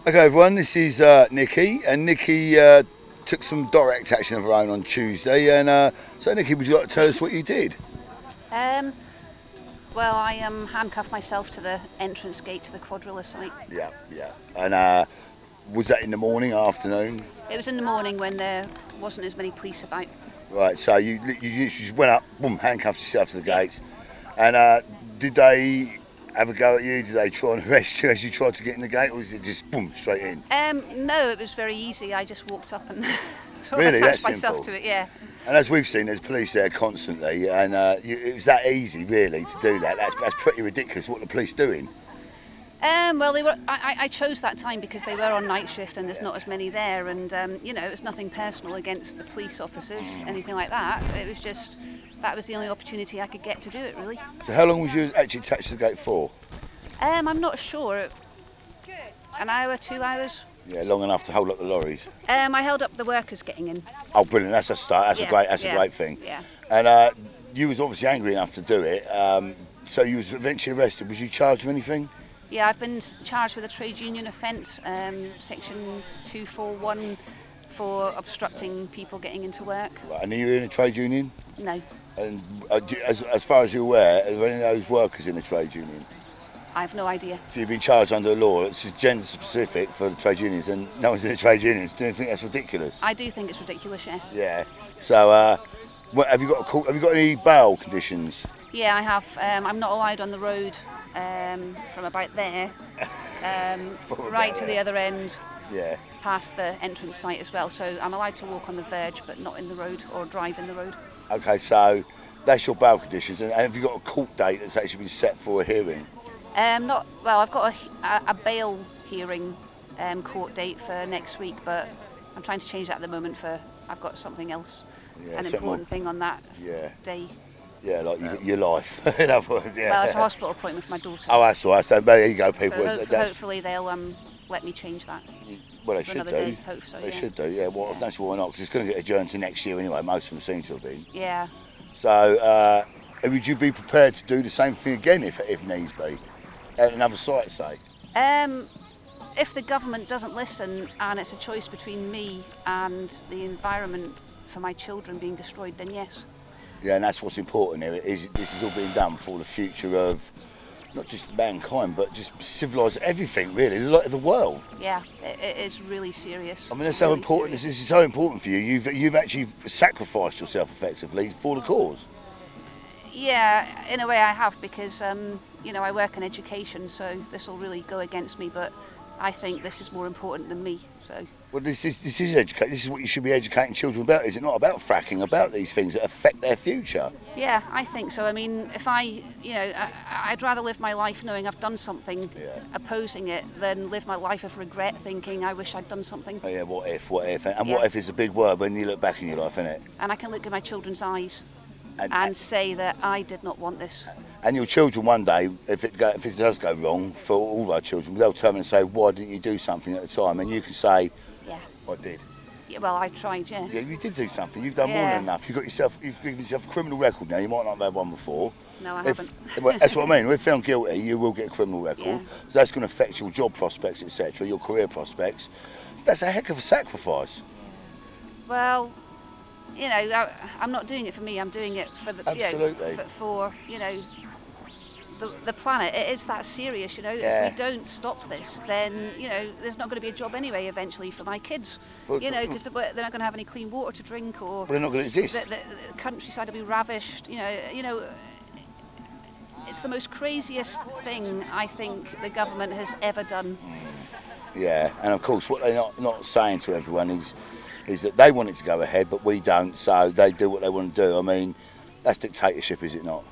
Okay everyone, this is Nicky, and Nicky took some direct action of her own on Tuesday, and so Nicky, would you like to tell us what you did? Well, I handcuffed myself to the entrance gate to the Cuadrilla site. Yeah. And was that in the morning, afternoon? It was in the morning when there wasn't as many police about. Right, so you just went up, boom, handcuffed yourself to the gates, and did they have a go at you? Did they try and arrest you as you tried to get in the gate, or was it just boom, straight in? No, it was very easy. I just walked up and sort Really? of attached That's myself simple. to it, yeah. And as we've seen, there's police there constantly, and it was that easy, really, to do that. That's pretty ridiculous. What the police doing? Well, they were. I chose that time because they were on night shift and there's not as many there, and it was nothing personal against the police officers, anything like that. It was just that was the only opportunity I could get to do it, really. So how long was you actually attached to the gate for? I'm not sure. An hour, 2 hours. Yeah, long enough to hold up the lorries. I held up the workers getting in. Oh, brilliant! That's a start. That's a great thing. Yeah. And you was obviously angry enough to do it. So you was eventually arrested. Was you charged with anything? Yeah, I've been charged with a trade union offence, section 241, for obstructing people getting into work. Right. And are you in a trade union? No. And as far as you're aware, are there any of those workers in the trade union? I have no idea. So you've been charged under the law. It's just gender specific for the trade unions, and no one's in the trade unions. Do you think that's ridiculous? I do think it's ridiculous, yeah. Yeah. So, have you got any bail conditions? Yeah, I have. I'm not allowed on the road from about there, right to the other end. Yeah. Past the entrance site as well. So I'm allowed to walk on the verge, but not in the road or drive in the road. Okay, so that's your bail conditions, and have you got a court date that's actually been set for a hearing? Not well. I've got a bail hearing court date for next week, but I'm trying to change that at the moment. I've got something else, an important thing on that day. Yeah, like your life. In other words, yeah. Well, it's a hospital appointment with my daughter. Oh, that's all right. So there you go, people. So hopefully they'll let me change that. Well, they should do. Hope so, they should do. Yeah. Well, that's why not, because it's going to get adjourned to next year anyway. Most of them seem to have been. Yeah. So, would you be prepared to do the same thing again if needs be? At another site, say? If the government doesn't listen and it's a choice between me and the environment for my children being destroyed, then yes. Yeah, and that's what's important here. This is all being done for the future of not just mankind, but just civilised everything, really, the world. Yeah, it is really serious. I mean, that's so important. This is so important for you. You've actually sacrificed yourself effectively for the cause. Yeah, in a way I have, because I work in education, so this will really go against me, but I think this is more important than me. So. Well, this is educate. This is what you should be educating children about. Is it not about fracking? About these things that affect their future? Yeah, I think so. I mean, if I'd rather live my life knowing I've done something, opposing it, than live my life of regret, thinking I wish I'd done something. Oh yeah, what if, and what if is a big word when you look back in your life, isn't it? And I can look in my children's eyes and say that I did not want this. And your children one day, if it does go wrong, for all of our children, they'll turn and say, "Why didn't you do something at the time?" And you can say, "Yeah, I did." Yeah, well, I tried. Yeah. Yeah, you did do something. You've done more than enough. You've given yourself a criminal record now. You might not have had one before. No, I haven't. Well, that's what I mean. If found guilty, you will get a criminal record. Yeah. So that's going to affect your job prospects, etc., your career prospects. That's a heck of a sacrifice. Well, I'm not doing it for me. I'm doing it for the for the planet. It is that serious, If we don't stop this, then there's not going to be a job anyway eventually for my kids. Because they're not going to have any clean water to drink, or they're not going to exist. The countryside will be ravished. It's the most craziest thing I think the government has ever done. Yeah, and of course, what they're not saying to everyone is that they want it to go ahead, but we don't, so they do what they want to do. I mean, that's dictatorship, is it not?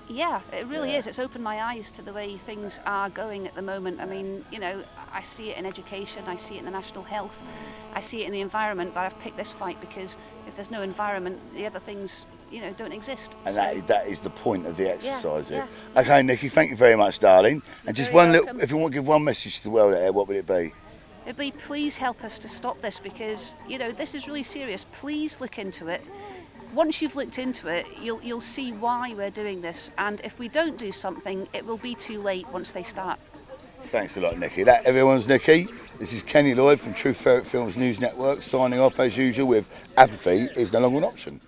Yeah, it really is. It's opened my eyes to the way things are going at the moment. I mean, I see it in education, I see it in the national health, I see it in the environment, but I've picked this fight because if there's no environment, the other things, don't exist. And that is the point of the exercise here. Yeah. Okay, Nicky, thank you very much, darling. And just one welcome. little, if you want to give one message to the world out there, what would it be? It'd be, please help us to stop this, because, this is really serious. Please look into it. Once you've looked into it, you'll see why we're doing this, and if we don't do something, it will be too late once they start. Thanks a lot, Nicky. That everyone's Nicky. This is Kenny Lloyd from Truthferretfilms News Network signing off as usual with apathy is no longer an option.